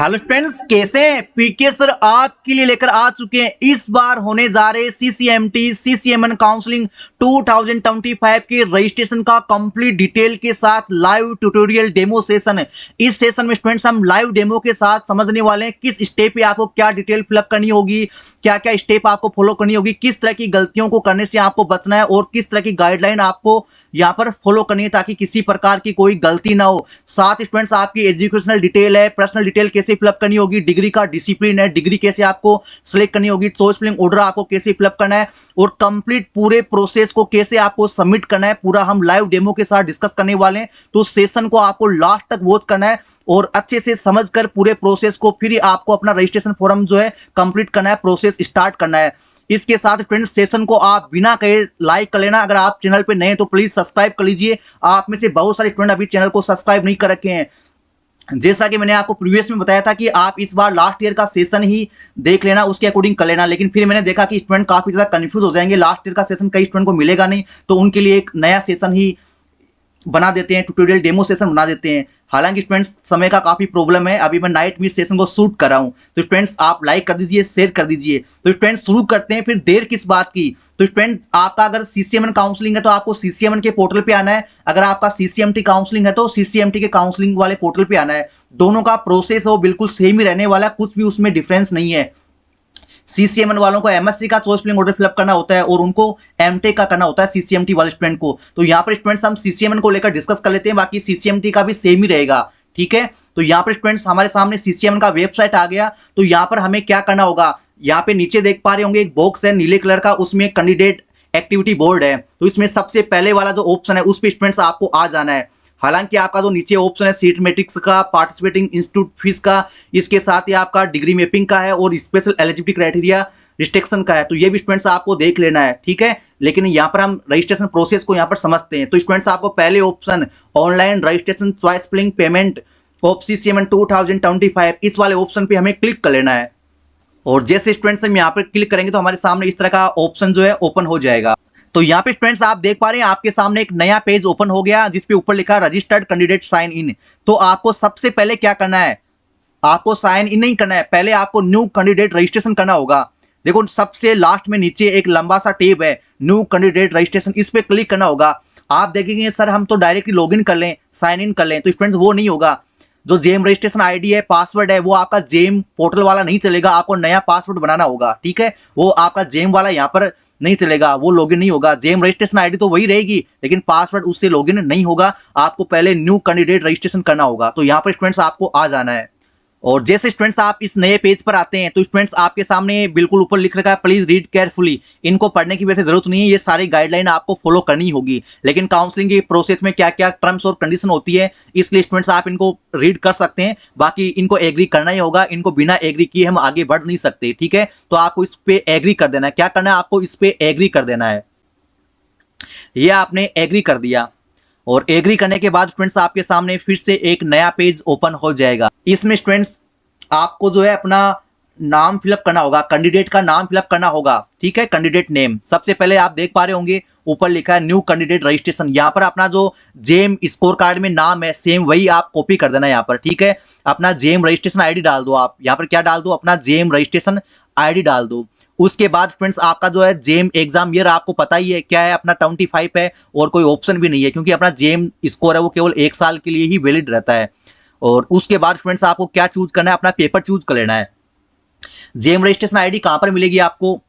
Hello friends, कैसे हैं? पीके sir आपके लिए लेकर आ चुके हैं। इस बार होने जा रहे सीसीएमटी सीसीएमएन काउंसलिंग 2025 के रजिस्ट्रेशन का कंप्लीट डिटेल के साथ लाइव ट्यूटोरियल डेमो सेशन है। इस सेशन में स्टूडेंट्स हम लाइव डेमो के साथ समझने वाले हैं किस स्टेप पे आपको क्या डिटेल फिलअप करनी होगी, क्या क्या स्टेप आपको फॉलो करनी होगी, किस तरह की गलतियों को करने से आपको बचना है और किस तरह की गाइडलाइन आपको यहाँ पर फॉलो करनी है ताकि किसी प्रकार की कोई गलती ना हो। साथ स्टूडेंट्स आपकी एजुकेशनल डिटेल है, पर्सनल डिटेल कैसे फिलअप करनी होगी, डिग्री का डिसिप्लिन है, डिग्री कैसे आपको सिलेक्ट करनी होगी, चॉइस फिलिंग ऑर्डर आपको कैसे फिलअप करना है और कंप्लीट पूरे प्रोसेस को कैसे आपको सबमिट करना है, पूरा हम लाइव डेमो के साथ डिस्कस करने वाले हैं। तो सेशन को आपको लास्ट तक वॉच करना है और अच्छे से समझकर पूरे प्रोसेस को फिर आपको अपना रजिस्ट्रेशन फॉर्म जो है कंप्लीट करना है, प्रोसेस स्टार्ट करना है। इसके साथ फ्रेंड्स सेशन को आप बिना कहे लाइक कर लेना। अगर आप चैनल पे नए हैं तो प्लीज सब्सक्राइब कर लीजिए। आप में से बहुत सारे स्टूडेंट अभी चैनल को सब्सक्राइब नहीं कर रखे हैं। जैसा कि मैंने आपको प्रीवियस में बताया था कि आप इस बार लास्ट ईयर का सेशन ही देख लेना, उसके अकॉर्डिंग कर लेना, लेकिन फिर मैंने देखा कि स्टूडेंट काफी ज्यादा कंफ्यूज हो जाएंगे, लास्ट ईयर का सेशन कई स्टूडेंट को मिलेगा नहीं, तो उनके लिए एक नया सेशन ही बना देते हैं, ट्यूटोरियल डेमो सेशन बना देते हैं। हालांकि स्टूडेंट्स समय का काफी प्रॉब्लम है, अभी मैं नाइट में सेशन को शूट कर रहा हूं, तो स्टूडेंट्स आप लाइक कर दीजिए, शेयर कर दीजिए। तो स्टूडेंट्स शुरू करते हैं, फिर देर किस बात की। तो स्टूडेंट्स आपका अगर सीसीएमएन काउंसलिंग है तो आपको सीसीएमएन के पोर्टल पे आना है, अगर आपका सीसीएमटी काउंसलिंग है तो सीसीएमटी के काउंसलिंग वाले पोर्टल पे आना है। दोनों का प्रोसेस है वो बिल्कुल सेम ही रहने वाला है, कुछ भी उसमें डिफरेंस नहीं है। सीसीएमएन वालों को एमएससी का चॉइस फिलिंग ऑर्डर फिलअप करना होता है और उनको एमटेक का करना होता है सीसीएमटी वाले स्टूडेंट को। तो यहाँ पर स्टूडेंट्स हम सीसीएमएन को लेकर डिस्कस कर लेते हैं, बाकी सीसीएमटी का भी सेम ही रहेगा। ठीक है, तो यहाँ पर स्टूडेंट्स हमारे सामने सीसीएमएन का वेबसाइट आ गया। तो यहाँ पर हमें क्या करना होगा, यहाँ पे नीचे देख पा रहे होंगे एक बॉक्स है नीले कलर का, उसमें कैंडिडेट एक्टिविटी बोर्ड है। तो इसमें सबसे पहले वाला जो ऑप्शन है उस पर स्टूडेंट्स आपको आ जाना है। हालांकि आपका जो नीचे ऑप्शन है सीट मैट्रिक्स का, पार्टिसिपेटिंग इंस्टीट्यूट फीस का, इसके साथ ही आपका डिग्री मैपिंग का है और स्पेशल एलिजिबिलिटी क्राइटेरिया रिस्ट्रिक्शन का है, तो ये भी स्टूडेंट्स आपको देख लेना है। ठीक है, लेकिन यहाँ पर हम रजिस्ट्रेशन प्रोसेस को यहाँ पर समझते हैं। तो स्टूडेंट्स आपको पहले option online registration choice filling payment of CCMN 2025 इस वाले ऑप्शन पे हमें क्लिक कर लेना है। और जैसे स्टूडेंट्स हम यहाँ पर क्लिक करेंगे तो हमारे सामने इस तरह का ऑप्शन जो है ओपन हो जाएगा। तो यहाँ पे स्टूडेंट्स आप देख पा रहे हैं आपके सामने एक नया पेज ओपन हो गया जिसपे ऊपर लिखा रजिस्टर्ड कैंडिडेट साइन इन। तो आपको सबसे पहले क्या करना है, आपको साइन इन नहीं करना है, पहले आपको न्यू कैंडिडेट रजिस्ट्रेशन करना होगा। देखो सबसे लास्ट में नीचे एक लंबा सा टैब है न्यू कैंडिडेट रजिस्ट्रेशन, इस पे क्लिक करना होगा। आप देखेंगे सर हम तो डायरेक्टली लॉगिन कर लें, साइन इन कर लें, तो स्टूडेंट्स वो नहीं होगा। जो जेम रजिस्ट्रेशन आईडी है, पासवर्ड है, वो आपका जेम पोर्टल वाला नहीं चलेगा, आपको नया पासवर्ड बनाना होगा। ठीक है, वो आपका जेम वाला यहाँ पर नहीं चलेगा, वो लॉगिन नहीं होगा। जेम रजिस्ट्रेशन आईडी तो वही रहेगी लेकिन पासवर्ड उससे लॉगिन नहीं होगा, आपको पहले न्यू कैंडिडेट रजिस्ट्रेशन करना होगा। तो यहाँ पर स्टूडेंट्स आपको आ जाना है। और जैसे स्टूडेंट्स आप इस नए पेज पर आते हैं तो स्टूडेंट्स आपके सामने बिल्कुल ऊपर लिख रखा है प्लीज रीड केयरफुली। इनको पढ़ने की वैसे जरूरत नहीं है, ये सारी गाइडलाइन आपको फॉलो करनी होगी, लेकिन काउंसलिंग के प्रोसेस में क्या क्या टर्म्स और कंडीशन होती है इसलिए स्टूडेंट्स आप इनको रीड कर सकते हैं, बाकी इनको एग्री करना ही होगा, इनको बिना एग्री किए हम आगे बढ़ नहीं सकते। ठीक है, तो आपको इस पे एग्री कर देना है। क्या करना है, आपको इस पे एग्री कर देना है। ये आपने एग्री कर दिया और एग्री करने के बाद स्टूडेंट्स आपके सामने फिर से एक नया पेज ओपन हो जाएगा। इसमें स्टूडेंट्स आपको जो है अपना नाम फिलअप करना होगा, कैंडिडेट का नाम फिलअप करना होगा। ठीक है, कैंडिडेट नेम सबसे पहले आप देख पा रहे होंगे ऊपर लिखा है न्यू कैंडिडेट रजिस्ट्रेशन। यहाँ पर अपना जो जेम स्कोर कार्ड में नाम है सेम वही आप कॉपी कर देना यहाँ पर। ठीक है, अपना जेम रजिस्ट्रेशन आईडी डाल दो, आप यहाँ पर क्या डाल दो, अपना जेम रजिस्ट्रेशन आईडी डाल दो। उसके बाद फ्रेंड्स आपका जो है जेम एग्जाम ईयर आपको पता ही है क्या है, अपना 25 है और कोई ऑप्शन भी नहीं है क्योंकि अपना जेम स्कोर है वो केवल 1 साल के लिए ही वैलिड रहता है। और उसके बाद फ्रेंड्स आपको क्या चूज करना है, अपना पेपर चूज कर लेना है। जेम रजिस्ट्रेशन आईडी कहां पर मिलेगी आपको,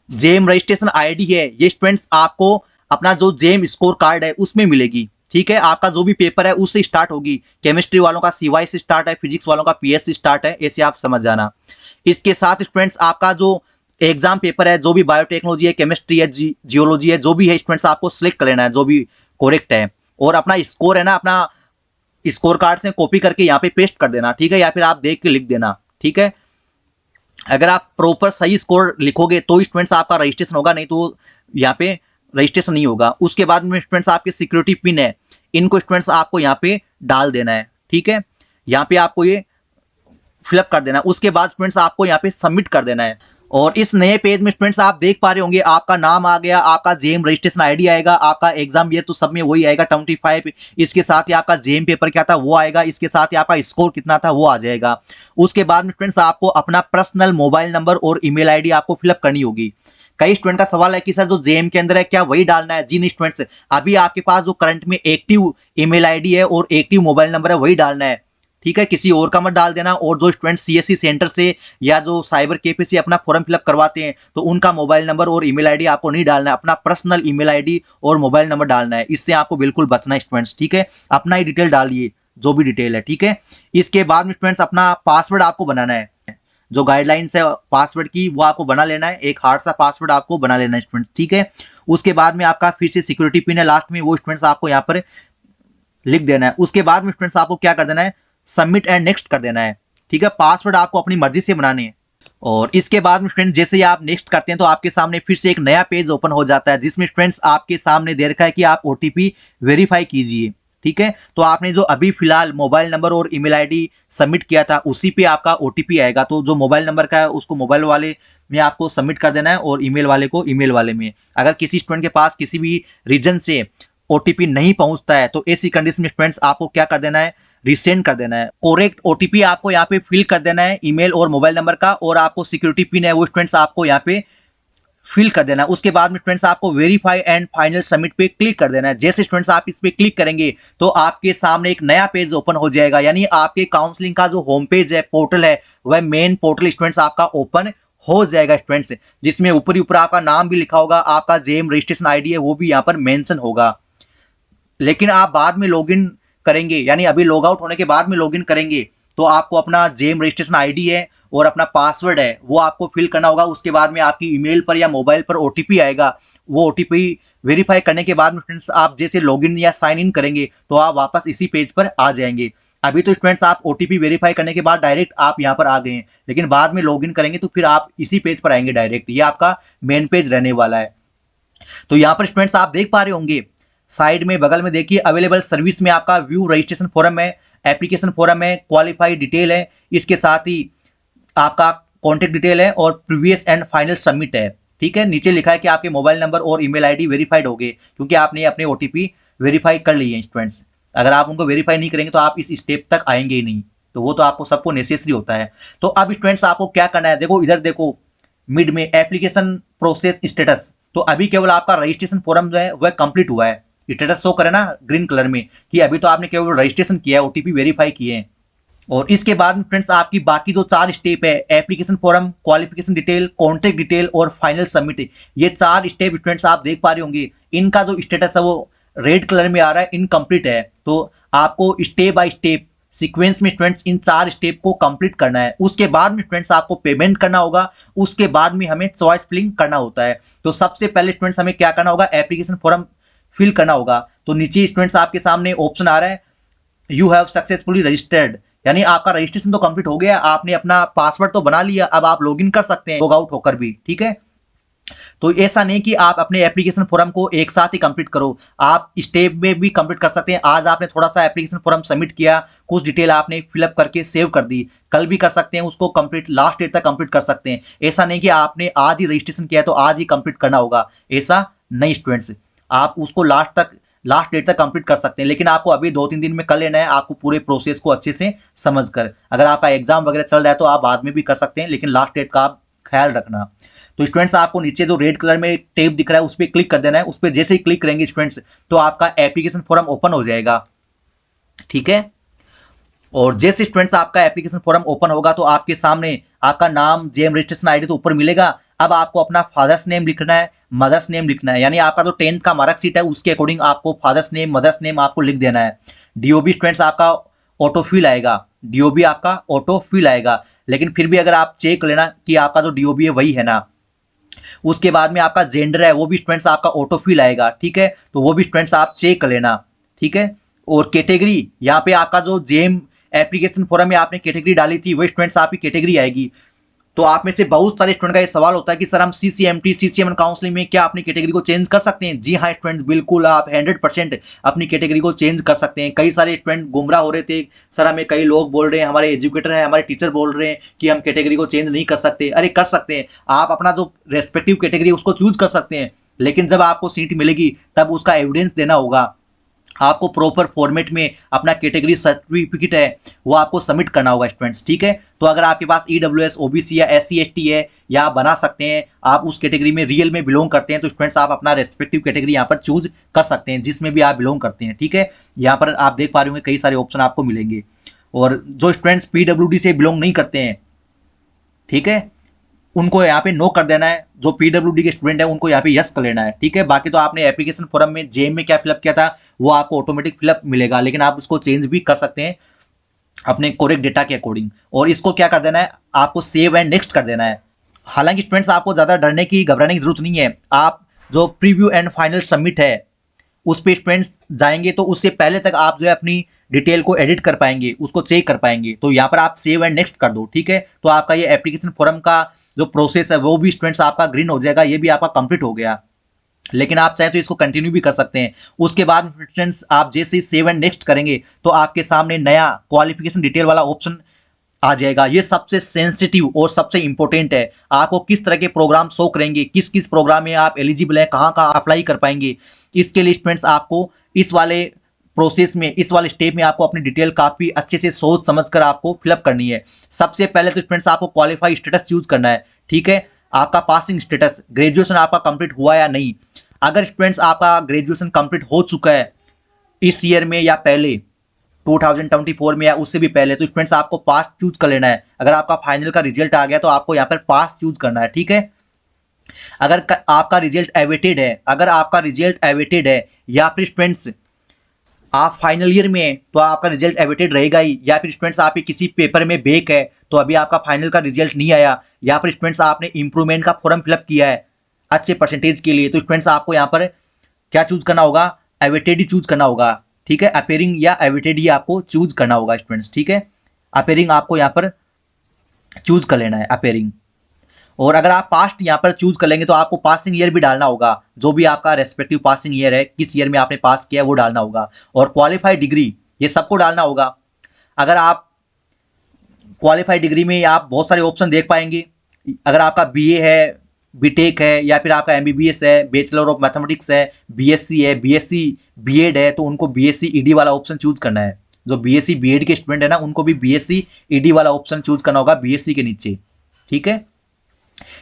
जेम रजिस्ट्रेशन आईडी है ये स्टूडेंट्स आपको अपना जो जेम स्कोर कार्ड है उसमें मिलेगी। ठीक है, आपका जो भी पेपर है उससे स्टार्ट होगी, केमिस्ट्री वालों का CY से स्टार्ट है, फिजिक्स वालों का PS से स्टार्ट है, ऐसे आप समझ जाना। इसके साथ स्टूडेंट्स आपका जो एग्जाम पेपर है, जो भी बायोटेक्नोलॉजी है, केमिस्ट्री है, जियोलॉजी है, जो भी है स्टूडेंट्स आपको सिलेक्ट कर लेना है जो भी करेक्ट है, और अपना स्कोर है ना अपना स्कोर कार्ड से कॉपी करके यहाँ पे पेस्ट कर देना। ठीक है, या फिर आप देख के लिख देना। ठीक है, अगर आप प्रॉपर सही स्कोर लिखोगे तो स्टूडेंट्स आपका रजिस्ट्रेशन होगा, नहीं तो यहाँ पे रजिस्ट्रेशन नहीं होगा। उसके बाद में स्टूडेंट्स आपके सिक्योरिटी पिन है, इनको स्टूडेंट्स आपको यहाँ पे डाल देना है। ठीक है, यहाँ पे आपको ये फिलअप कर देना है। उसके बाद स्टूडेंट्स आपको यहाँ पे सबमिट कर देना है। और इस नए पेज में स्टूडेंट्स आप देख पा रहे होंगे आपका नाम आ गया, आपका जेम रजिस्ट्रेशन आईडी आएगा, आपका एग्जाम ईयर तो सब में वही आएगा 25, इसके साथ ही आपका जेम पेपर क्या था वो आएगा, इसके साथ ही आपका स्कोर कितना था वो आ जाएगा। उसके बाद में स्टूडेंट्स आपको अपना पर्सनल मोबाइल नंबर और ईमेल आईडी आपको फिलअप करनी होगी। कई स्टूडेंट का सवाल है कि सर जो जेम के अंदर है क्या वही डालना है? जी नहीं स्टूडेंट्स, अभी आपके पास जो करंट में एक्टिव ईमेल आईडी है और एक्टिव मोबाइल नंबर है वही डालना है, ठीक है, किसी और का मत डाल देना। और जो स्टूडेंट सीएससी सेंटर से या जो साइबर कैफे से अपना फॉर्म फिलअप करवाते हैं तो उनका मोबाइल नंबर और ईमेल आईडी आपको नहीं डालना है, अपना पर्सनल ईमेल आईडी और मोबाइल नंबर डालना है। इससे आपको बिल्कुल बचना है स्टूडेंट्स, ठीक है, अपना ही डिटेल डालिए जो भी डिटेल है, ठीक है। इसके बाद में स्टूडेंट्स अपना पासवर्ड आपको बनाना है, जो गाइडलाइंस है पासवर्ड की वो आपको बना लेना है, एक हार्ड सा पासवर्ड आपको बना लेना है स्टूडेंट, ठीक है। उसके बाद में आपका फिर से सिक्योरिटी पिन है लास्ट में, वो स्टूडेंट्स आपको यहाँ पर लिख देना है। उसके बाद में स्टूडेंट्स आपको क्या कर देना है, सबमिट एंड नेक्स्ट कर देना है, ठीक है। पासवर्ड आपको अपनी मर्जी से बनाने हैं। और इसके बाद में स्टूडेंट जैसे ही आप नेक्स्ट करते हैं तो आपके सामने फिर से एक नया पेज ओपन हो जाता है, जिसमें स्टूडेंट्स आपके सामने दे रखा है कि आप ओटीपी वेरीफाई कीजिए, ठीक है। तो आपने जो अभी फिलहाल मोबाइल नंबर और ईमेल आईडी सबमिट किया था उसी पे आपका ओटीपी आएगा। तो जो मोबाइल नंबर का है उसको मोबाइल वाले में आपको सबमिट कर देना है और ईमेल वाले को ईमेल वाले में। अगर किसी स्टूडेंट के पास किसी भी रीजन से ओटीपी नहीं पहुंचता है तो ऐसी कंडीशन में स्टूडेंट्स आपको क्या कर देना है, रिसेंड कर देना है। करेक्ट ओटीपी आपको यहाँ पे फिल कर देना है ईमेल और मोबाइल नंबर का, और आपको सिक्योरिटी पिन है वो स्टूडेंट्स आपको यहाँ पे फिल कर देना है। उसके बाद में स्टूडेंट्स आपको वेरीफाई एंड फाइनल सबमिट पे क्लिक कर देना है। जैसे स्टूडेंट्स आप इस पे क्लिक करेंगे तो आपके सामने एक नया पेज ओपन हो जाएगा, यानी आपके काउंसलिंग का जो होम पेज है, पोर्टल है, वह मेन पोर्टल स्टूडेंट्स आपका ओपन हो जाएगा स्टूडेंट्स, जिसमें ऊपर ही ऊपर आपका नाम भी लिखा होगा, आपका जेम रजिस्ट्रेशन आईडी है वो भी यहाँ पर मेंशन होगा। लेकिन आप बाद में लॉगिन करेंगे, यानी अभी लॉग आउट होने के बाद में लॉगिन करेंगे तो आपको अपना जेम रजिस्ट्रेशन आईडी है और अपना पासवर्ड है वो आपको फिल करना होगा। उसके बाद में आपकी ईमेल पर या मोबाइल पर ओटीपी आएगा, वो ओटीपी वेरीफाई करने के बाद में फ्रेंड्स आप जैसे लॉगिन या साइन इन करेंगे तो आप वापस इसी पेज पर आ जाएंगे। अभी तो स्टूडेंट्स आप ओटीपी वेरीफाई करने के बाद डायरेक्ट आप यहाँ पर आ गए हैं, लेकिन बाद में लॉगिन करेंगे तो फिर आप इसी पेज पर आएंगे डायरेक्ट, ये आपका मेन पेज रहने वाला है। तो यहाँ पर स्टूडेंट्स आप देख पा रहे होंगे साइड में बगल में देखिए अवेलेबल सर्विस में आपका व्यू रजिस्ट्रेशन फॉर्म है, एप्लीकेशन फॉर्म है, क्वालिफाई डिटेल है, इसके साथ ही आपका कॉन्टेक्ट डिटेल है और प्रीवियस एंड फाइनल सबमिट है, ठीक है। नीचे लिखा है कि आपके मोबाइल नंबर और ईमेल आईडी वेरीफाइड हो गए क्योंकि आपने अपने ओटीपी वेरीफाई कर लिए हैं स्टूडेंट्स। अगर आप उनको वेरीफाई नहीं करेंगे तो आप इस स्टेप तक आएंगे ही नहीं, तो वो तो आपको सबको नेसेसरी होता है। तो अब स्टूडेंट्स आपको क्या करना है, देखो इधर देखो मिड में एप्लीकेशन प्रोसेस स्टेटस, तो अभी केवल आपका रजिस्ट्रेशन फॉर्म जो है वह कंप्लीट हुआ है, स्टेटस शो करे ना ग्रीन कलर में कि अभी तो आपने केवल रजिस्ट्रेशन किया है, ओटीपी वेरीफाई किए हैं। और इसके बाद फ्रेंड्स आपकी बाकी जो 4 स्टेप है, application form, qualification detail, contact detail और फाइनल सबमिट, ये 4 स्टेप स्टूडेंट्स आप देख पा रहे होंगे, इनका जो स्टेटस है वो रेड कलर में आ रहा है, इनकम्प्लीट है। तो आपको स्टेप बाय स्टेप सीक्वेंस में स्टूडेंट्स इन 4 स्टेप को कंप्लीट करना है। उसके बाद में स्टूडेंट्स आपको पेमेंट करना होगा, उसके बाद में हमें चॉइस फिलिंग करना होता है। तो सबसे पहले स्टूडेंट्स हमें क्या करना होगा, एप्लीकेशन फॉर्म फिल करना होगा। तो नीचे स्टूडेंट्स आपके सामने ऑप्शन आ रहा है यू हैव सक्सेसफुली रजिस्टर्ड, यानी आपका रजिस्ट्रेशन तो कंप्लीट हो गया, आपने अपना पासवर्ड तो बना लिया, अब आप लॉगिन कर सकते हैं लॉग आउट होकर भी, ठीक है। तो ऐसा नहीं कि आप अपने एप्लीकेशन फॉर्म को एक साथ ही कंप्लीट करो, आप स्टेप में भी कंप्लीट कर सकते हैं। आज आपने थोड़ा सा एप्लीकेशन फॉर्म सबमिट किया, कुछ डिटेल आपने फिलअप करके सेव कर दी, कल भी कर सकते हैं उसको कंप्लीट, लास्ट डेट तक कंप्लीट कर सकते हैं। ऐसा नहीं कि आपने आज ही रजिस्ट्रेशन किया तो आज ही कंप्लीट करना होगा, ऐसा नहीं स्टूडेंट्स, आप उसको लास्ट डेट तक कंप्लीट कर सकते हैं, लेकिन आपको अभी 2-3 दिन में कर लेना है, आपको पूरे प्रोसेस को अच्छे से समझकर। अगर आपका एग्जाम वगैरह चल रहा है तो आप बाद में भी कर सकते हैं, लेकिन लास्ट डेट का आप ख्याल रखना। तो स्टूडेंट्स आपको नीचे जो रेड कलर में टेप दिख रहा है उस पर क्लिक कर देना है, उस पर जैसे ही क्लिक करेंगे स्टूडेंट्स तो आपका एप्लीकेशन फॉर्म ओपन हो जाएगा, ठीक है। और जैसे स्टूडेंट्स आपका एप्लीकेशन फॉर्म ओपन होगा तो आपके सामने आपका नाम, जेम रजिस्ट्रेशन आईडी तो ऊपर मिलेगा। अब आपको अपना फादर्स नेम लिखना है, मदर्स नेम लिखना है, यानी आपका जो 10th का मार्कशीट है उसके अकॉर्डिंग आपको फादर्स नेम, मदर्स नेम आपको लिख देना है। डीओबी स्टूडेंट्स आपका ऑटोफिल आएगा, डीओबी आपका ऑटोफिल आएगा, लेकिन फिर भी अगर आप चेक कर लेना कि आपका जो डीओबी है वही है ना। उसके बाद में आपका जेंडर है वो भी स्टूडेंट्स आपका ऑटोफिल आएगा, ठीक है, तो वो भी स्टूडेंट्स आप चेक कर लेना, ठीक है। और कैटेगरी, यहाँ पे आपका जो जेम एप्लीकेशन फॉर्म में आपने कैटेगरी डाली थी वही स्टूडेंट्स आपकी कैटेगरी आएगी। तो आप में से बहुत सारे स्टूडेंट का ये सवाल होता है कि सर हम सीसीएमटी सीसीएमएन काउंसलिंग में क्या अपनी कैटेगरी को चेंज कर सकते हैं? जी हाँ स्टूडेंट, बिल्कुल आप 100% अपनी कैटेगरी को चेंज कर सकते हैं। कई सारे स्टूडेंट गुमराह हो रहे थे, सर हमें कई लोग बोल रहे हैं, हमारे एजुकेटर है, हमारे टीचर बोल रहे हैं कि हम कैटेगरी को चेंज नहीं कर सकते। अरे कर सकते हैं, आप अपना जो रेस्पेक्टिव कैटेगरी है उसको चूज कर सकते हैं, लेकिन जब आपको सीट मिलेगी तब उसका एविडेंस देना होगा। आपको प्रॉपर फॉर्मेट में अपना कैटेगरी सर्टिफिकेट है वो आपको सबमिट करना होगा स्टूडेंट्स, ठीक है। तो अगर आपके पास ईडब्ल्यूएस ओबीसी या एससी एसटी है या आप बना सकते हैं, आप उस कैटेगरी में रियल में बिलोंग करते हैं, तो स्टूडेंट्स आप अपना रेस्पेक्टिव कैटेगरी यहाँ पर चूज कर सकते हैं जिसमें भी आप बिलोंग करते हैं, ठीक है। यहाँ पर आप देख पा रहे होंगे कई सारे ऑप्शन आपको मिलेंगे। और जो स्टूडेंट्स पीडब्ल्यूडी से बिलोंग नहीं करते हैं, ठीक है, उनको यहाँ पे नो कर देना है। जो पीडब्ल्यूडी के स्टूडेंट है उनको यहाँ पे यस कर लेना है, ठीक है। बाकी तो आपने एप्लीकेशन फॉर्म में जेएम में क्या फिलअप किया था वो आपको ऑटोमेटिक फिलअप मिलेगा, लेकिन आप उसको चेंज भी कर सकते हैं अपने करेक्ट डेटा के अकॉर्डिंग। और इसको क्या कर देना है, आपको सेव एंड नेक्स्ट कर देना है। हालांकि स्टूडेंट्स आपको ज्यादा डरने की घबराने की जरूरत नहीं है। आप जो प्रीव्यू एंड फाइनल सबमिट है उस पे स्टूडेंट्स जाएंगे तो उससे पहले तक आप जो है अपनी डिटेल को एडिट कर पाएंगे, उसको चेक कर पाएंगे। तो यहाँ पर आप सेव एंड नेक्स्ट कर दो, ठीक है। तो आपका ये एप्लीकेशन फॉर्म का जो प्रोसेस है वो भी स्टूडेंट्स आपका ग्रीन हो जाएगा, ये भी आपका कंप्लीट हो गया। लेकिन आप चाहे तो इसको कंटिन्यू भी कर सकते हैं। उसके बाद स्टूडेंट्स आप जैसे ही सेव एंड नेक्स्ट करेंगे तो आपके सामने नया क्वालिफिकेशन डिटेल वाला ऑप्शन आ जाएगा। ये सबसे सेंसिटिव और सबसे इंपॉर्टेंट है। आपको किस तरह के प्रोग्राम शो करेंगे, किस किस प्रोग्राम में आप एलिजिबल है, कहाँ कहाँ अप्लाई कर पाएंगे, इसके लिए स्टूडेंट्स आपको इस वाले प्रोसेस में, इस वाले स्टेप में आपको अपनी डिटेल काफी अच्छे से सोच समझ कर आपको फिलअप करनी है। सबसे पहले तो स्टूडेंट्स आपको क्वालिफाई स्टेटस यूज करना है, ठीक है। आपका पासिंग स्टेटस, ग्रेजुएशन आपका कंप्लीट हुआ या नहीं। अगर स्टूडेंट्स आपका ग्रेजुएशन कंप्लीट हो चुका है इस ईयर में या पहले 2024 में या उससे भी पहले, तो स्टूडेंट्स आपको पास चूज कर लेना है। अगर आपका फाइनल का रिजल्ट आ गया तो आपको यहाँ पर पास चूज करना है, ठीक है। अगर आपका रिजल्ट एवेटेड है, अगर आपका रिजल्ट एवेटेड है या फिर स्टूडेंट्स आप फाइनल ईयर में हैं तो आपका रिजल्ट एवेटेड रहेगा ही, या फिर स्टूडेंट्स आप किसी पेपर में बेक है तो अभी आपका फाइनल का रिजल्ट नहीं आया, या फिर स्टूडेंट्स आपने इंप्रूवमेंट का फॉर्म फिलअप किया है अच्छे परसेंटेज के लिए, तो स्टूडेंट्स आपको यहाँ पर क्या चूज करना होगा, एवेटेड ही चूज करना होगा, ठीक है। अपेयरिंग या एवेटेड ही आपको चूज करना होगा स्टूडेंट्स, ठीक है। अपेयरिंग आपको यहाँ पर चूज कर लेना है, अपेयरिंग। और अगर आप पास्ट यहाँ पर चूज कर लेंगे तो आपको पासिंग ईयर भी डालना होगा, जो भी आपका रेस्पेक्टिव पासिंग ईयर है, किस ईयर में आपने पास किया है वो डालना होगा। और क्वालिफाइड डिग्री ये सबको डालना होगा। अगर आप क्वालिफाइड डिग्री में आप बहुत सारे ऑप्शन देख पाएंगे। अगर आपका बीए है, बीटेक है, या फिर आपका एमबीबीएस है, बैचलर ऑफ मैथमेटिक्स है, बीएससी है, बीएससी बीएड है, तो उनको बीएससी ईडी वाला ऑप्शन चूज करना है। जो बीएससी बीएड के स्टूडेंट है ना उनको भी बीएससी ईडी वाला ऑप्शन चूज करना होगा बीएससी के नीचे, ठीक है।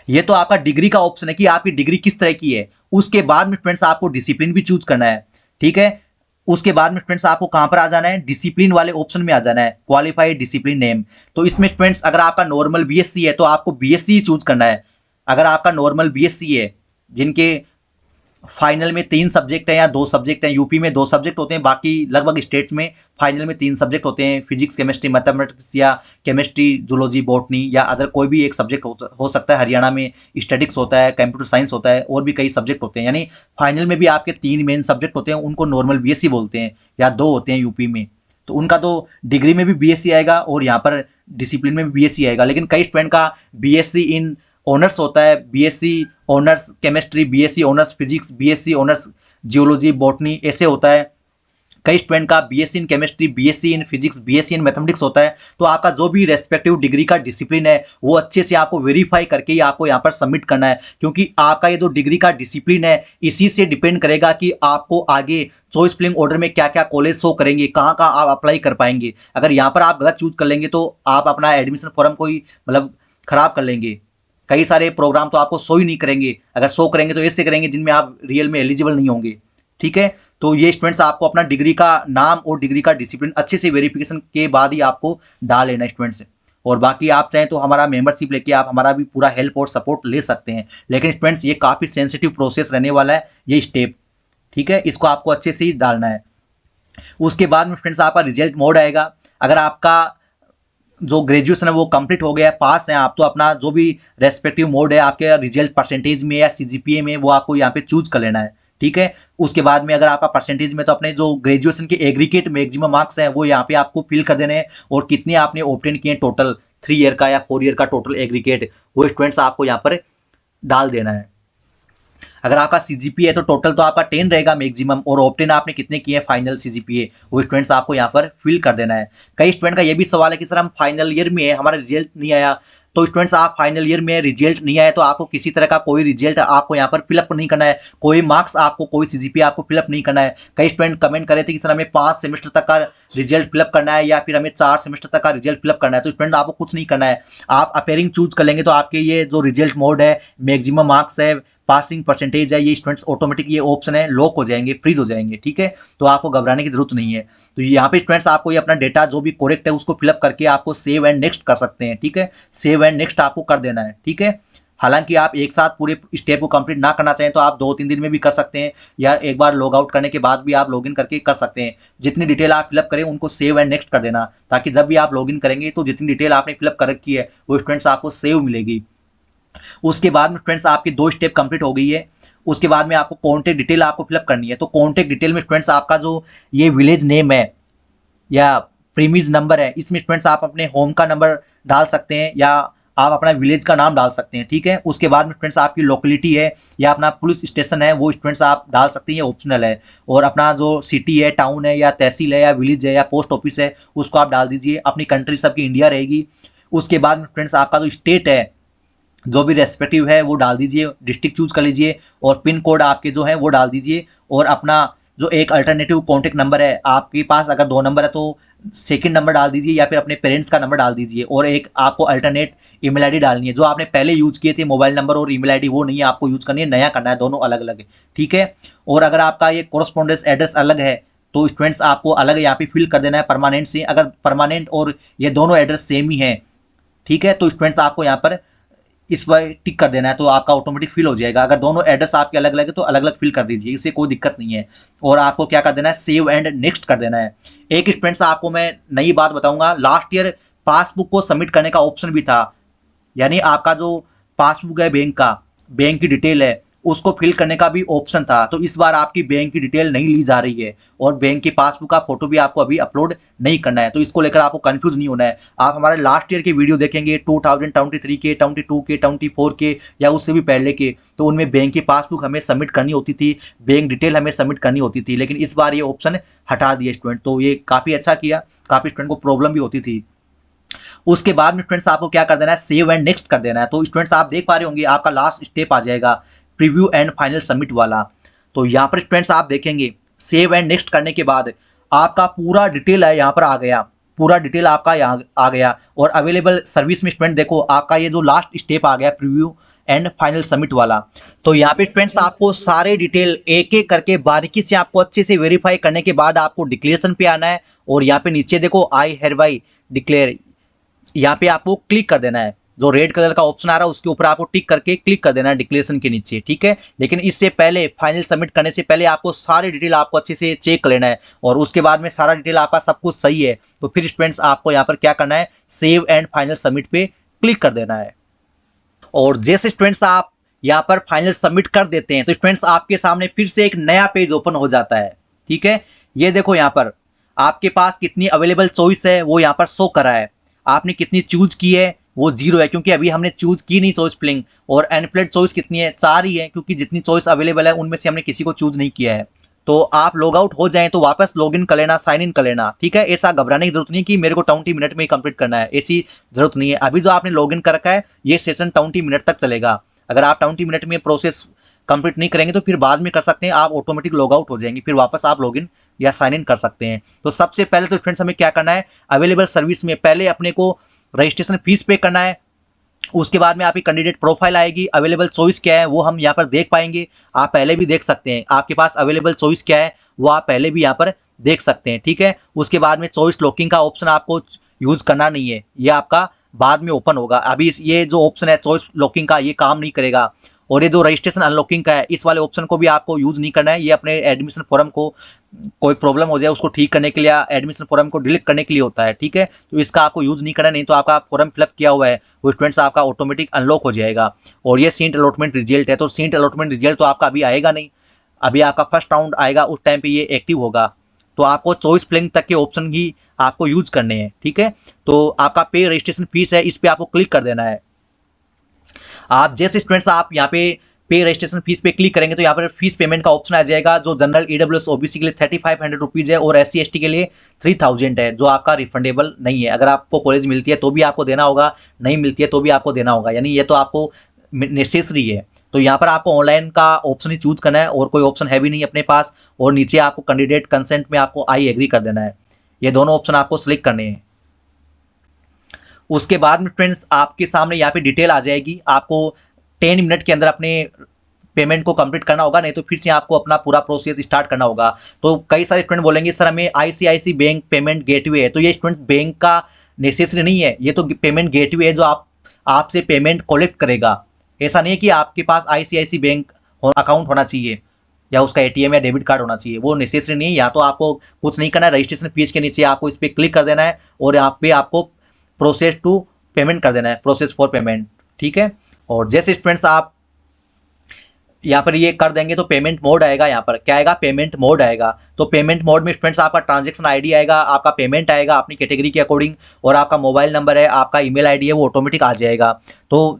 ये तो आपका डिग्री का ऑप्शन है कि आपकी डिग्री किस तरह की है। उसके बाद में फ्रेंड्स आपको डिसिप्लिन भी चूज करना है, ठीक है। उसके बाद में फ्रेंड्स आपको कहां पर आ जाना है, डिसिप्लिन वाले ऑप्शन में आ जाना है, क्वालिफाइड डिसिप्लिन नेम। तो इसमें फ्रेंड्स अगर आपका नॉर्मल बीएससी है तो आपको बीएससी चूज करना है। अगर आपका नॉर्मल बीएससी है जिनके फाइनल में 3 सब्जेक्ट हैं या 2 सब्जेक्ट हैं, यूपी में 2 सब्जेक्ट होते हैं, बाकी लगभग स्टेट्स में फाइनल में 3 सब्जेक्ट होते हैं, फिजिक्स केमिस्ट्री मैथमेटिक्स या केमिस्ट्री जूलॉजी बॉटनी या अदर कोई भी एक सब्जेक्ट हो सकता है। हरियाणा में स्टैटिक्स होता है, कंप्यूटर साइंस होता है, और भी कई सब्जेक्ट होते हैं। यानी फाइनल में भी आपके 3 मेन सब्जेक्ट होते हैं, उनको नॉर्मल बीएससी बोलते हैं, या 2 होते हैं यूपी में। तो उनका तो डिग्री में भी बीएससी आएगा और यहाँ पर डिसिप्लिन में भी बीएससी आएगा। लेकिन कई स्टूडेंट का बीएससी इन ऑनर्स होता है, BSc honours chemistry, BSc honours physics, BSc honours geology botany, ऐसे होता है। कई स्टूडेंट का BSc in chemistry, BSc in physics, BSc in mathematics होता है। तो आपका जो भी रेस्पेक्टिव डिग्री का डिसिप्लिन है वो अच्छे से आपको वेरीफाई करके ही आपको यहाँ पर सबमिट करना है, क्योंकि आपका ये जो डिग्री का डिसिप्लिन है इसी से डिपेंड करेगा कि आपको आगे चॉइस फिलिंग ऑर्डर में क्या क्या कॉलेज शो करेंगे, कहाँ कहाँ आप अप्लाई कर पाएंगे। अगर यहाँ पर आप गलत चूज कर लेंगे तो आप अपना एडमिशन फॉर्म को ही मतलब खराब कर लेंगे। कई सारे प्रोग्राम तो आपको शो ही नहीं करेंगे, अगर शो करेंगे तो ऐसे करेंगे जिनमें आप रियल में एलिजिबल नहीं होंगे, ठीक है। तो ये स्टूडेंट्स आपको अपना डिग्री का नाम और डिग्री का डिसिप्लिन अच्छे से वेरिफिकेशन के बाद ही आपको डाल लेना स्टूडेंट्स। और बाकी आप चाहें तो हमारा मेंबरशिप लेके आप हमारा भी पूरा हेल्प और सपोर्ट ले सकते हैं। लेकिन स्टूडेंट्स ये काफ़ी सेंसिटिव प्रोसेस रहने वाला है ये स्टेप, ठीक है। इसको आपको अच्छे से ही डालना है। उसके बाद में फ्रेंड्स आपका रिजल्ट मोड आएगा। अगर आपका जो ग्रेजुएशन है वो कंप्लीट हो गया है, पास है आप, तो अपना जो भी रेस्पेक्टिव मोड है आपके रिजल्ट परसेंटेज में या सीजीपीए में वो आपको यहाँ पे चूज कर लेना है, ठीक है। उसके बाद में अगर आपका परसेंटेज में तो अपने जो ग्रेजुएशन के एग्रीगेट मैक्सिमम मार्क्स हैं वो यहाँ पे आपको फिल कर देने हैं, और कितने आपने ऑब्टेन किए टोटल 3 ईयर का या 4 ईयर का टोटल एग्रीगेट, वो स्टूडेंट्स आपको यहाँ पर डाल देना है। अगर आपका सीजीपीए है तो टोटल तो आपका 10 रहेगा मैक्सिमम, और ऑप्टेन आपने कितने किए हैं फाइनल सीजीपीए, वो स्टूडेंट्स आपको यहाँ पर फिल कर देना है। कई स्टूडेंट का ये भी सवाल है कि सर हम फाइनल ईयर में है, हमारा रिजल्ट नहीं आया। तो स्टूडेंट्स आप फाइनल ईयर में रिजल्ट नहीं आया तो आपको किसी तरह का कोई रिजल्ट आपको यहाँ पर फिलअप नहीं करना है, कोई मार्क्स आपको, कोई सीजीपीए आपको फिलअप नहीं करना है। कई स्टूडेंट कमेंट करे थे कि सर हमें 5 सेमेस्टर तक का रिजल्ट फिलअप करना है या फिर हमें 4 सेमेस्टर तक का रिजल्ट फिलअप करना है। तो स्टूडेंट आपको कुछ नहीं करना है, आप अपेयरिंग चूज कर लेंगे तो आपके ये जो रिजल्ट मोड है, मैक्सिमम मार्क्स है, पासिंग परसेंटेज है, ये स्टूडेंट्स ऑटोमेटिक ये ऑप्शन है लॉक हो जाएंगे, फ्रीज हो जाएंगे। ठीक है, तो आपको घबराने की जरूरत नहीं है। तो यहाँ पे स्टूडेंट्स आपको ये अपना डेटा जो भी करेक्ट है उसको फिलअप करके आपको सेव एंड नेक्स्ट कर सकते हैं। ठीक है, सेव एंड नेक्स्ट आपको कर देना है। ठीक है, हालांकि आप एक साथ पूरे स्टेप को कंप्लीट ना करना चाहें तो आप 2-3 दिन में भी कर सकते हैं, या एक बार लॉग आउट करने के बाद भी आप लॉगिन करके कर सकते हैं। जितनी डिटेल आप फिलअप करें उनको सेव एंड नेक्स्ट कर देना, ताकि जब भी आप लॉगिन करेंगे तो जितनी डिटेल आपने फिलअप कर रखी है वो स्टूडेंट्स आपको सेव मिलेगी। उसके बाद में स्टूडेंट्स आपकी 2 स्टेप कंप्लीट हो गई है। उसके बाद में आपको कॉन्टेक्ट डिटेल आपको फिलअप करनी है। तो कॉन्टेक्ट डिटेल में स्टूडेंट्स आपका जो ये विलेज नेम है या प्रीमिस नंबर है, इसमें स्टूडेंट्स आप अपने होम का नंबर डाल सकते हैं या आप अपना विलेज का नाम डाल सकते हैं। ठीक है, उसके बाद में स्टूडेंट्स आपकी लोकेलिटी है या अपना पुलिस स्टेशन है वो स्टूडेंट्स आप डाल सकते हैं, ये ऑप्शनल है। और अपना जो सिटी है, टाउन है या तहसील है या विलेज है या पोस्ट ऑफिस है उसको आप डाल दीजिए। अपनी कंट्री सबकी इंडिया रहेगी। उसके बाद में स्टूडेंट्स आपका जो स्टेट है जो भी रेस्पेक्टिव है वो डाल दीजिए, डिस्ट्रिक्ट चूज कर लीजिए, और पिन कोड आपके जो है वो डाल दीजिए। और अपना जो एक अल्टरनेटिव कॉन्टेक्ट नंबर है आपके पास, अगर 2 नंबर है तो सेकंड नंबर डाल दीजिए या फिर अपने पेरेंट्स का नंबर डाल दीजिए। और एक आपको अल्टरनेट ईमेल आईडी डालनी है, जो आपने पहले यूज किए थे मोबाइल नंबर और ईमेल आईडी वो नहीं है आपको यूज करनी है, नया करना है, दोनों अलग अलग है। ठीक है, और अगर आपका ये कोरस्पोंडेंस एड्रेस अलग है तो स्टूडेंट्स आपको अलग यहाँ पे फिल कर देना है परमानेंट से। अगर परमानेंट और ये दोनों एड्रेस सेम ही है, ठीक है, तो स्टूडेंट्स आपको यहाँ पर इस पर टिक कर देना है तो आपका ऑटोमेटिक फिल हो जाएगा। अगर दोनों एड्रेस आपके अलग अलग है तो अलग अलग फिल कर दीजिए, इससे कोई दिक्कत नहीं है। और आपको क्या कर देना है, सेव एंड नेक्स्ट कर देना है। एक स्टूडेंट्स आपको मैं नई बात बताऊंगा, लास्ट ईयर पासबुक को सबमिट करने का ऑप्शन भी था, यानी आपका जो पासबुक है बैंक का, बैंक की डिटेल है उसको फिल करने का भी ऑप्शन था। तो इस बार आपकी बैंक की डिटेल नहीं ली जा रही है और बैंक की पासबुक का फोटो भी आपको अभी अपलोड नहीं करना है। तो इसको लेकर आपको कंफ्यूज नहीं होना है। आप हमारे लास्ट ईयर के वीडियो देखेंगे 2023 के, 22 के, 24 के या उससे भी पहले के, तो उनमें बैंक की पासबुक हमें सबमिट करनी होती थी, बैंक डिटेल हमें सबमिट करनी होती थी। लेकिन इस बार ये ऑप्शन हटा दिया स्टूडेंट, तो ये काफ़ी अच्छा किया, काफ़ी स्टूडेंट को प्रॉब्लम भी होती थी। उसके बाद में स्टूडेंट्स आपको क्या कर देना है, सेव एंड नेक्स्ट कर देना है। तो स्टूडेंट्स आप देख पा रहे होंगे आपका लास्ट स्टेप आ जाएगा प्रीव्यू एंड फाइनल सबमिट वाला। तो यहाँ पर स्टूडेंट्स आप देखेंगे सेव एंड नेक्स्ट करने के बाद आपका पूरा डिटेल है यहाँ पर आ गया, पूरा डिटेल आपका यहाँ आ गया। और अवेलेबल सर्विस में स्टूडेंट देखो आपका ये जो लास्ट स्टेप आ गया प्रीव्यू एंड फाइनल सबमिट वाला। तो यहाँ पे स्टूडेंट्स आपको सारे डिटेल एक एक करके बारीकी से आपको अच्छे से वेरीफाई करने के बाद आपको डिक्लेरेशन पे आना है। और यहाँ पे नीचे देखो आई हेरबाई डिक्लेयर, यहाँ पे आपको क्लिक कर देना है। जो रेड कलर का ऑप्शन आ रहा है उसके ऊपर आपको टिक करके क्लिक कर देना है डिक्लेरेशन के नीचे। ठीक है, लेकिन इससे पहले फाइनल सबमिट करने से पहले आपको सारी डिटेल आपको अच्छे से चेक कर लेना है। और उसके बाद में सारा डिटेल आपका सब कुछ सही है तो फिर स्टूडेंट्स आपको यहाँ पर क्या करना है, सेव एंड फाइनल सबमिट पे क्लिक कर देना है। और जैसे स्टूडेंट्स आप यहाँ पर फाइनल सबमिट कर देते हैं तो स्टूडेंट्स आपके सामने फिर से एक नया पेज ओपन हो जाता है। ठीक है, ये देखो यहाँ पर आपके पास कितनी अवेलेबल चॉइस है वो यहाँ पर शो करा है। आपने कितनी चूज की है वो 0 है क्योंकि अभी हमने चूज की नहीं चॉइस फिलिंग। और अनप्लेड चॉइस कितनी है, 4 ही है, क्योंकि जितनी चॉइस अवेलेबल है उनमें से हमने किसी को चूज नहीं किया है। तो आप लॉग आउट हो जाएं तो वापस लॉग इन कर लेना, साइन इन कर लेना। ठीक है, ऐसा घबराने की जरूरत नहीं कि मेरे को 20 मिनट में ही कंप्लीट करना है, ऐसी जरूरत नहीं है। अभी जो आपने लॉग इन कर रखा है ये सेशन 20 मिनट तक चलेगा। अगर आप 20 मिनट में प्रोसेस कंप्लीट नहीं करेंगे तो फिर बाद में कर सकते हैं, आप ऑटोमेटिक लॉग आउट हो जाएंगे, फिर वापस आप लॉग इन या साइन इन कर सकते हैं। तो सबसे पहले तो स्टूडेंट्स हमें क्या करना है, अवेलेबल सर्विस में पहले अपने को रजिस्ट्रेशन फीस पे करना है। उसके बाद में आपकी कैंडिडेट प्रोफाइल आएगी, अवेलेबल चॉइस क्या है वो हम यहाँ पर देख पाएंगे। आप पहले भी देख सकते हैं आपके पास अवेलेबल चॉइस क्या है वो आप पहले भी यहाँ पर देख सकते हैं। ठीक है, उसके बाद में चॉइस लॉकिंग का ऑप्शन आपको यूज करना नहीं है, ये आपका बाद में ओपन होगा। अभी ये जो ऑप्शन है चॉइस लॉकिंग का ये काम नहीं करेगा। और ये जो रजिस्ट्रेशन अनलॉकिंग का है इस वाले ऑप्शन को भी आपको यूज नहीं करना है। ये अपने एडमिशन फॉर्म को कोई प्रॉब्लम हो जाए उसको ठीक करने के लिए, एडमिशन फॉर्म को डिलीट करने के लिए होता है। ठीक है, तो इसका आपको यूज नहीं करना, नहीं तो आपका फॉर्म फिलअप किया हुआ है वो स्टूडेंट्स आपका ऑटोमेटिक अनलॉक हो जाएगा। और ये सीट अलॉटमेंट रिजल्ट है, तो सीट अलॉटमेंट रिजल्ट तो आपका अभी आएगा नहीं, अभी आपका फर्स्ट राउंड आएगा उस टाइम पे ये एक्टिव होगा। तो आपको चॉइस फिलिंग तक के ऑप्शन ही आपको यूज करने हैं। ठीक है, तो आपका पे रजिस्ट्रेशन फीस है, इस पे आपको क्लिक कर देना है। आप जैसे स्टूडेंट्स आप यहाँ पे रजिस्ट्रेशन फीस पे क्लिक करेंगे तो यहाँ पर फीस पेमेंट का ऑप्शन आ जाएगा, जो जनरल ईडब्ल्यूएस ओबीसी के लिए 3500 रुपीज है और SC ST के लिए 3000 है, जो आपका रिफंडेबल नहीं है। अगर आपको कॉलेज मिलती है तो भी आपको देना होगा, नहीं मिलती है तो भी आपको देना होगा, यानी ये तो आपको नेसेसरी है। तो यहाँ पर आपको ऑनलाइन का ऑप्शन ही चूज करना है और कोई ऑप्शन है भी नहीं अपने पास, और नीचे आपको कैंडिडेट कंसेंट में आपको आई एग्री कर देना है। ये दोनों ऑप्शन आपको सिलेक्ट करने हैं। उसके बाद में फ्रेंड्स आपके सामने यहाँ पे डिटेल आ जाएगी, आपको 10 मिनट के अंदर अपने पेमेंट को कंप्लीट करना होगा, नहीं तो फिर से आपको अपना पूरा प्रोसेस स्टार्ट करना होगा। तो कई सारे स्टूडेंट बोलेंगे सर हमें ICICI बैंक पेमेंट गेटवे है, तो ये स्टूडेंट बैंक का नेसेसरी नहीं है, ये तो पेमेंट गेटवे है जो आपसे पेमेंट कलेक्ट करेगा। ऐसा नहीं है कि आपके पास ICICI बैंक अकाउंट होना चाहिए या उसका ATM या डेबिट कार्ड होना चाहिए, वो नेसेसरी नहीं है। यहाँ तो आपको कुछ नहीं करना है, रजिस्ट्रेशन फीस के नीचे आपको इस पर क्लिक कर देना है और यहाँ पे आपको प्रोसेस टू पेमेंट कर देना है, प्रोसेस फॉर पेमेंट। ठीक है, और जैसे स्टूडेंट्स आप यहाँ पर ये कर देंगे तो पेमेंट मोड आएगा, यहाँ पर क्या आएगा, पेमेंट मोड आएगा। तो पेमेंट मोड में स्टूडेंट्स आपका ट्रांजैक्शन आईडी आएगा, आपका पेमेंट आएगा अपनी कैटेगरी के अकॉर्डिंग, और आपका मोबाइल नंबर है, आपका ईमेल आईडी है, वो ऑटोमेटिक आ जाएगा। तो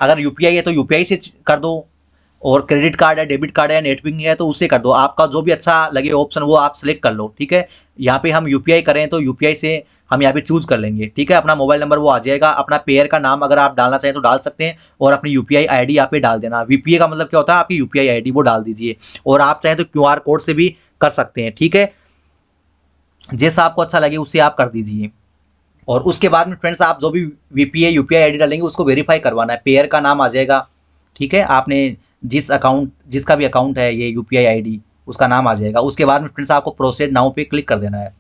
अगर UPI है तो UPI से कर दो, और क्रेडिट कार्ड है, डेबिट कार्ड है, नेट बैंकिंग है तो उससे कर दो, आपका जो भी अच्छा लगे ऑप्शन वो आप सिलेक्ट कर लो। ठीक है, यहाँ पे हम UPI करें तो UPI से हम यहाँ पे चूज कर लेंगे। ठीक है, अपना मोबाइल नंबर वो आ जाएगा, अपना पेयर का नाम अगर आप डालना चाहें तो डाल सकते हैं, और अपनी UPI ID यहाँ पे डाल देना। VPA का मतलब क्या होता है, आपकी UPI ID वो डाल दीजिए, और आप चाहें तो QR कोड से भी कर सकते हैं। ठीक है, जैसा आपको अच्छा लगे उससे आप कर दीजिए। और उसके बाद में फ्रेंड्स आप जो भी VPA UPI ID डालेंगे उसको वेरीफाई करवाना है, पेयर का नाम आ जाएगा। ठीक है, आपने जिसका भी अकाउंट है ये UPI ID उसका नाम आ जाएगा। उसके बाद में फ्रेंड्स आपको प्रोसेस नाउ पे क्लिक कर देना है,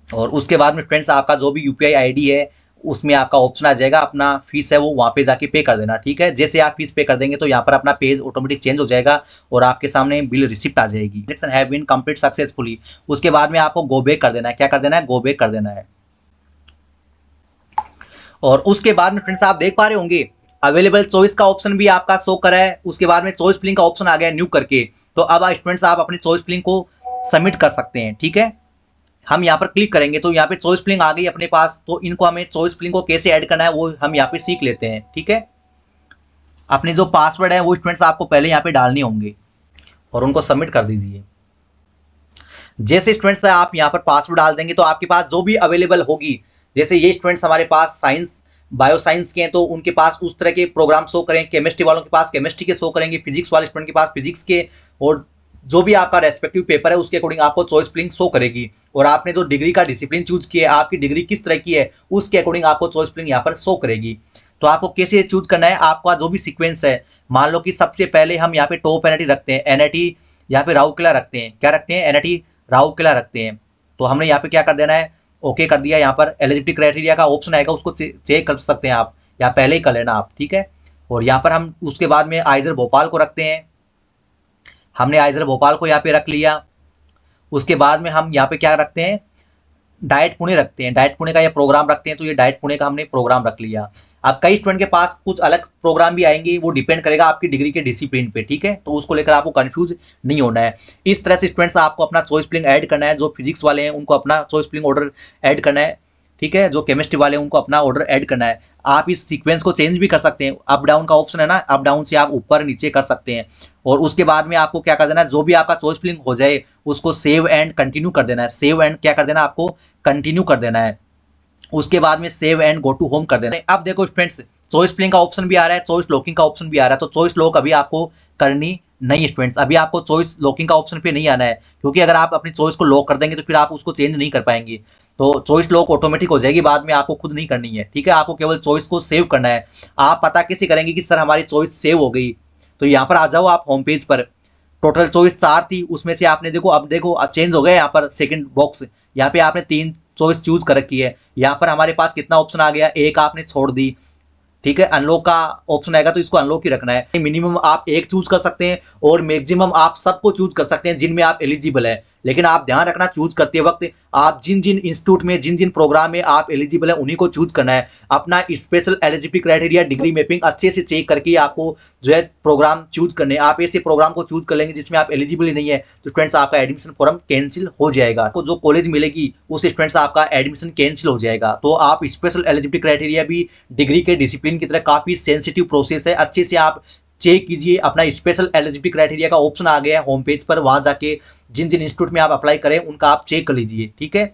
और उसके बाद में फ्रेंड्स आपका जो भी UPI ID है उसमें आपका ऑप्शन आ जाएगा, अपना फीस है वो वहाँ पे जाके पे कर देना। ठीक है, जैसे आप फीस पे कर देंगे तो यहाँ पर अपना पेज ऑटोमेटिक चेंज हो जाएगा और आपके सामने बिल रिसिप्ट आ जाएगी, transaction have been complete successfully. उसके बाद में आपको गो बैक कर देना है, क्या कर देना है, गो बैक कर देना है। और उसके बाद में फ्रेंड्स आप देख पा रहे होंगे अवेलेबल चॉइस का ऑप्शन भी आपका शो करा है, उसके बाद में चॉइस फिलिंग का ऑप्शन आ गया न्यू करके। तो अब स्टूडेंट्स आप अपनी चॉइस फिलिंग को सबमिट कर सकते हैं। ठीक है, हम यहाँ पर क्लिक करेंगे तो यहाँ पे चॉइस फिलिंग आ गई अपने पास, तो इनको हमें चॉइस फिलिंग को कैसे ऐड करना है वो हम यहाँ पे सीख लेते हैं। ठीक है, अपने जो पासवर्ड है वो स्टूडेंट्स आपको पहले यहाँ पे डालने होंगे और उनको सबमिट कर दीजिए। जैसे स्टूडेंट्स आप यहाँ पर पासवर्ड डाल देंगे तो आपके पास जो भी अवेलेबल होगी, जैसे ये स्टूडेंट्स हमारे पास साइंस बायो साइंस के हैं तो उनके पास उस तरह के प्रोग्राम शो करेंगे, केमिस्ट्री वालों के पास केमिस्ट्री के शो करेंगे, फिजिक्स वाले स्टूडेंट के पास फिजिक्स के, और जो भी आपका रेस्पेक्टिव पेपर है उसके अकॉर्डिंग आपको चॉइस फिलिंग शो करेगी। और आपने जो डिग्री का डिसिप्लिन चूज किया है, आपकी डिग्री किस तरह की है उसके अकॉर्डिंग आपको चॉइस फिलिंग यहाँ पर शो करेगी। तो आपको कैसे चूज करना है, आपका जो भी सीक्वेंस है, मान लो कि सबसे पहले हम यहाँ पे टॉप NIT रखते हैं, NIT यहाँ पे राउरकेला रखते हैं, क्या रखते हैं, NIT राउरकेला रखते हैं। तो हमने यहाँ पे क्या कर देना है, ओके कर दिया। यहाँ पर एलिजिबिलिटी क्राइटेरिया का ऑप्शन आएगा, उसको चेक कर सकते हैं आप, या पहले ही कर लेना आप। ठीक है, और यहाँ पर हम उसके बाद में आइजर भोपाल को रखते हैं, हमने आइजर भोपाल को यहाँ पे रख लिया। उसके बाद में हम यहाँ पे क्या रखते हैं, डाइट पुणे रखते हैं, डाइट पुणे का ये प्रोग्राम रखते हैं, तो ये डाइट पुणे का हमने प्रोग्राम रख लिया। अब कई स्टूडेंट के पास कुछ अलग प्रोग्राम भी आएंगे, वो डिपेंड करेगा आपकी डिग्री के डिसिप्लिन पे। ठीक है, तो उसको लेकर आपको कंफ्यूज नहीं होना है। इस तरह से स्टूडेंट्स आपको अपना चॉइस फिलिंग ऐड करना है, जो फिजिक्स वाले हैं उनको अपना चॉइस फिलिंग ऑर्डर ऐड करना है। ठीक है, जो केमिस्ट्री वाले हैं उनको अपना ऑर्डर ऐड करना है। आप इस सीक्वेंस को चेंज भी कर सकते हैं, अप डाउन का ऑप्शन है ना, अप डाउन से आप ऊपर नीचे कर सकते हैं। और उसके बाद में आपको क्या कर देना है, जो भी आपका चॉइस फिलिंग हो जाए उसको सेव एंड कंटिन्यू कर देना है, सेव एंड क्या कर देना आपको, कंटिन्यू कर देना है। उसके बाद में save and go to home कर देना है। अब देखो स्टूडेंट्स चॉइस फिलिंग का ऑप्शन भी आ रहा है, चॉइस लॉकिंग का ऑप्शन भी आ रहा है। तो चॉइस लॉक अभी आपको करनी नहीं स्टूडेंट्स, अभी आपको चॉइस लॉकिंग का ऑप्शन पे नहीं आना है, क्योंकि अगर आप अपनी चॉइस को लॉक कर देंगे तो फिर आप उसको चेंज नहीं कर पाएंगे। तो चॉइस लॉक ऑटोमेटिक हो जाएगी, बाद में आपको खुद नहीं करनी है। ठीक है, आपको केवल चॉइस को सेव करना है। आप पता कैसे करेंगे कि सर हमारी चॉइस सेव हो गई, तो यहाँ पर आ जाओ आप होम पेज पर। टोटल चॉइस 4 थी, उसमें से आपने देखो अब देखो चेंज हो गया, यहाँ पर सेकंड बॉक्स, यहाँ पे आपने 3 चॉइस चूज कर रखी है। यहाँ पर हमारे पास कितना ऑप्शन आ गया, एक आपने छोड़ दी। ठीक है, अनलॉक का ऑप्शन आएगा तो इसको अनलॉक ही रखना है। मिनिमम आप एक चूज कर सकते हैं और मैक्सिमम आप सबको चूज कर सकते हैं जिनमें आप एलिजिबल है, लेकिन आप ध्यान रखना चूज करते वक्त आप जिन जिन इंस्टीट्यूट में जिन जिन प्रोग्राम में आप एलिजिबल है उन्हीं को चूज करना है। अपना special eligibility criteria degree mapping अच्छे से चेक करके आपको जो है प्रोग्राम चूज करने। आप ऐसे प्रोग्राम को चूज कर लेंगे जिसमें आप एलिजिबल ही नहीं है तो स्टूडेंट्स आपका एडमिशन फॉर्म कैंसिल हो जाएगा। आपको जो कॉलेज मिलेगी उस स्टूडेंट्स आपका एडमिशन कैंसिल हो जाएगा। तो आप स्पेशल एलिजिबिलिटी क्राइटेरिया भी डिग्री के डिसिप्लिन की तरह काफी सेंसिटिव प्रोसेस है, अच्छे से आप चेक कीजिए। अपना स्पेशल एलिजिबिलिटी क्राइटेरिया का ऑप्शन आ गया है होम पेज पर, वहां जाके जिन जिन इंस्टीट्यूट में आप अप्लाई करें उनका आप चेक कर लीजिए, ठीक है।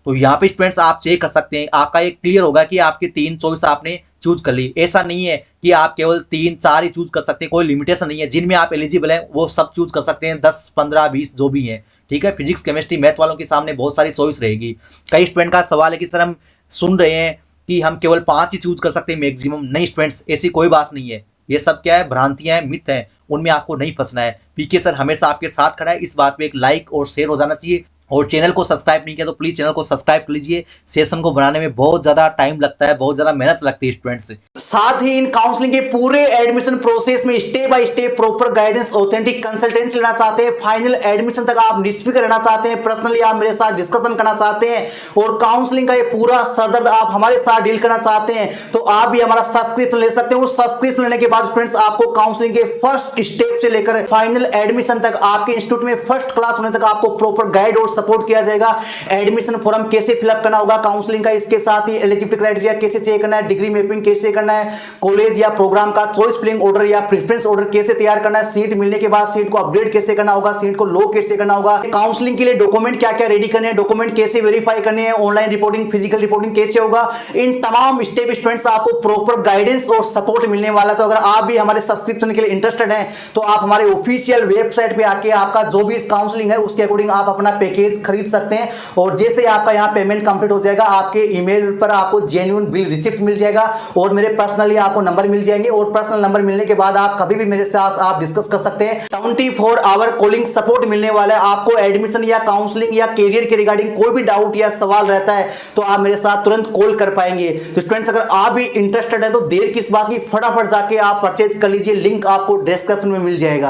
तो यहाँ पे स्टूडेंट्स आप चेक कर सकते हैं, आपका ये क्लियर होगा कि आपके 3 चॉइस आपने चूज कर ली। ऐसा नहीं है कि आप केवल 3-4 ही चूज कर सकते हैं, कोई लिमिटेशन नहीं है। जिनमें आप एलिजिबल हैं वो सब चूज कर सकते हैं, 10, 15, 20 जो भी हैं, ठीक है। फिजिक्स, केमिस्ट्री, मैथ वालों के सामने बहुत सारी चॉइस रहेगी। कई स्टूडेंट का सवाल है कि सर हम सुन रहे हैं कि हम केवल 5 ही चूज कर सकते हैं मैक्सिमम। नहीं स्टूडेंट्स, ऐसी कोई बात नहीं है। ये सब क्या है, भ्रांतियां हैं, मिथ हैं, उनमें आपको नहीं फंसना है। पीके सर हमेशा आपके साथ खड़ा है, इस बात पे एक लाइक और शेयर हो जाना चाहिए। और चैनल को सब्सक्राइब नहीं किया तो प्लीज चैनल को सब्सक्राइब कर लीजिए। सेशन को बनाने में बहुत ज्यादा टाइम लगता है, बहुत ज्यादा मेहनत लगती है स्टूडेंट्स से। साथ ही इन काउंसलिंग के पूरे एडमिशन प्रोसेस में step by step proper guidance, authentic consultancy लेना चाहते हैं, फाइनल एडमिशन तक आप निष्फिक्र रहना चाहते हैं, पर्सनली आप मेरे साथ डिस्कशन करना चाहते हैं और काउंसलिंग का ये पूरा सरदर्द आप हमारे साथ डील करना चाहते हैं तो आप भी हमारा सब्सक्रिप्शन ले सकते हैं। उस सब्सक्रिप्शन लेने के बाद फ्रेंड्स आपको काउंसलिंग के फर्स्ट स्टेप से लेकर फाइनल एडमिशन तक आपके इंस्टीट्यूट में फर्स्ट क्लास होने तक आपको प्रॉपर गाइड और सपोर्ट किया जाएगा। एडमिशन फॉर्म कैसे फिलअप करना होगा काउंसलिंग का, इसके साथ ही एलिजिबिलिटी क्राइटेरिया कैसे चेक करना है, डिग्री मैपिंग कैसे करना है, कॉलेज या प्रोग्राम का चॉइस फिलिंग ऑर्डर या प्रेफरेंस ऑर्डर कैसे तैयार करना है, सीट मिलने के बाद सीट को अपडेट कैसे करना होगा, सीट को लॉक कैसे करना होगा, काउंसलिंग के लिए डॉक्यूमेंट क्या क्या रेडी करने हैं, डॉक्यूमेंट कैसे वेरीफाई करने हैं, ऑनलाइन रिपोर्टिंग, फिजिकल रिपोर्टिंग कैसे होगा, इन तमाम स्टेप स्टूडेंट्स आपको प्रॉपर गाइडेंस और सपोर्ट मिलने वाला है। तो अगर आप भी हमारे सब्सक्रिप्शन के लिए इंटरेस्टेड हैं तो आप हमारे ऑफिशियल वेबसाइट पे आके आपका जो भी काउंसलिंग है उसके अकॉर्डिंग आप अपना पैकेज खरीद सकते हैं और जैसे आपका यहाँ पेमेंट कंप्लीट हो जाएगा आपके ईमेल पर आपको जेन्युइन बिल रिसिप्ट मिल जाएगा और मेरे पर्सनली आपको नंबर मिल जाएंगे और पर्सनल नंबर मिलने के बाद आप कभी भी मेरे साथ आप डिस्कस कर सकते हैं। 24 आवर कॉलिंग सपोर्ट मिलने वाला है। आपको एडमिशन या काउंसलिंग या कैरियर के रिगार्डिंग कोई भी डाउट या सवाल रहता है तो आप मेरे साथ तुरंत कॉल कर पाएंगे। तो स्टूडेंट्स अगर आप भी इंटरेस्टेड है तो देर किस बात की, फटाफट जाके आप परचेज कर लीजिए, लिंक आपको डिस्क्रिप्शन में मिल जाएगा।